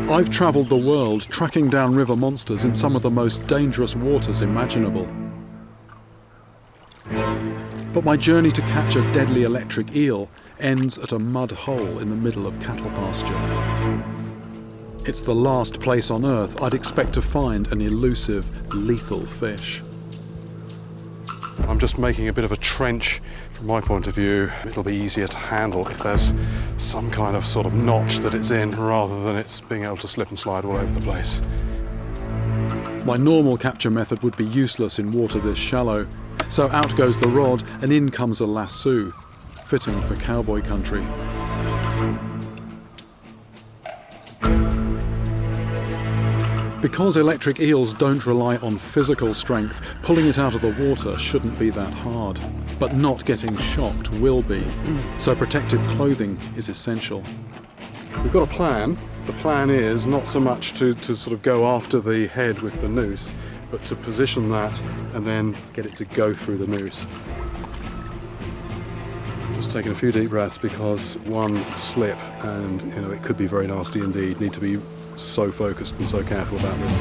I've travelled the world tracking down river monsters in some of the most dangerous waters imaginable. But my journey to catch a deadly electric eel ends at a mud hole in the middle of cattle pasture. It's the last place on Earth I'd expect to find an elusive, lethal fish. I'm just making a bit of a trench. From my point of view, it'll be easier to handle if there's some kind of sort of notch that it's in, rather than it's being able to slip and slide all over the place. My normal capture method would be useless in water this shallow, so out goes the rod and in comes a lasso, fitting for cowboy country. Because electric eels don't rely on physical strength, pulling it out of the water shouldn't be that hard. But not getting shocked will be, so protective clothing is essential. We've got a plan. The plan is not so much to sort of go after the head with the noose, but to position that and then get it to go through the noose. Just taking a few deep breaths, because one slip and it could be very nasty indeed. Need to be so focused and so careful about this.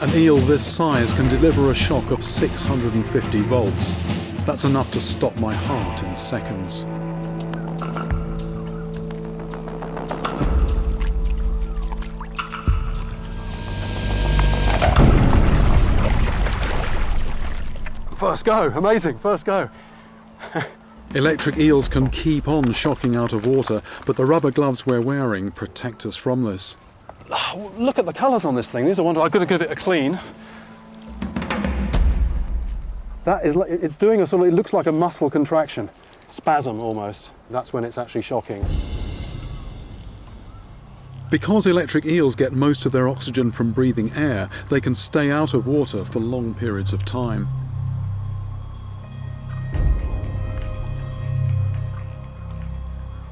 An eel this size can deliver a shock of 650 volts. That's enough to stop my heart in seconds. First go, amazing, first go. Electric eels can keep on shocking out of water, but the rubber gloves we're wearing protect us from this. Oh, look at the colours on this thing. These are wonderful. I've got to give it a clean. That is, it's doing a sort of, it looks like a muscle contraction, spasm almost. That's when it's actually shocking. Because electric eels get most of their oxygen from breathing air, they can stay out of water for long periods of time.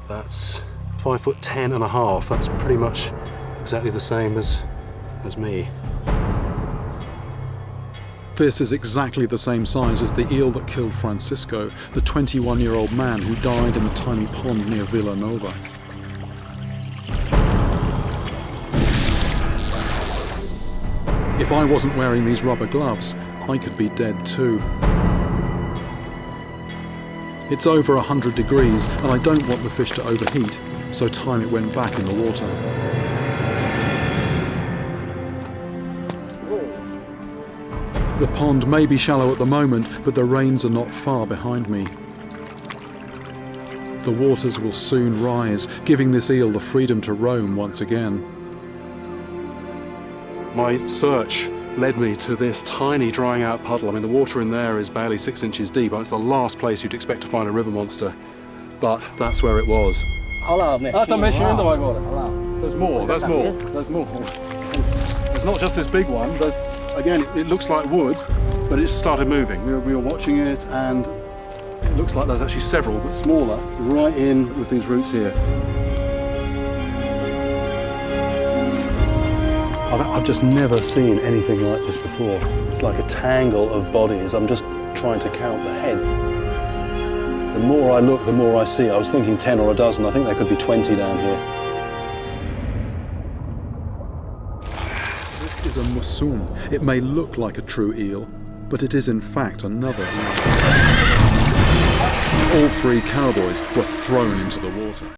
That's 5'10½". That's pretty much exactly the same as me. This is exactly the same size as the eel that killed Francisco, the 21-year-old man who died in a tiny pond near Villanova. If I wasn't wearing these rubber gloves, I could be dead too. It's over 100 degrees and I don't want the fish to overheat, so time it went back in the water. The pond may be shallow at the moment, but the rains are not far behind me. The waters will soon rise, giving this eel the freedom to roam once again. My search led me to this tiny drying out puddle. I mean, the water in there is barely 6 inches deep. It's the last place you'd expect to find a river monster, but that's where it was. There's more, there's more, there's more. There's not just this big one. Again, it looks like wood, but it started moving. We were watching it, and it looks like there's actually several, but smaller, right in with these roots here. I've just never seen anything like this before. It's like a tangle of bodies. I'm just trying to count the heads. The more I look, the more I see. I was thinking 10 or a dozen. I think there could be 20 down here. This is a mussoon. It may look like a true eel, but it is in fact another eel. All three cowboys were thrown into the water.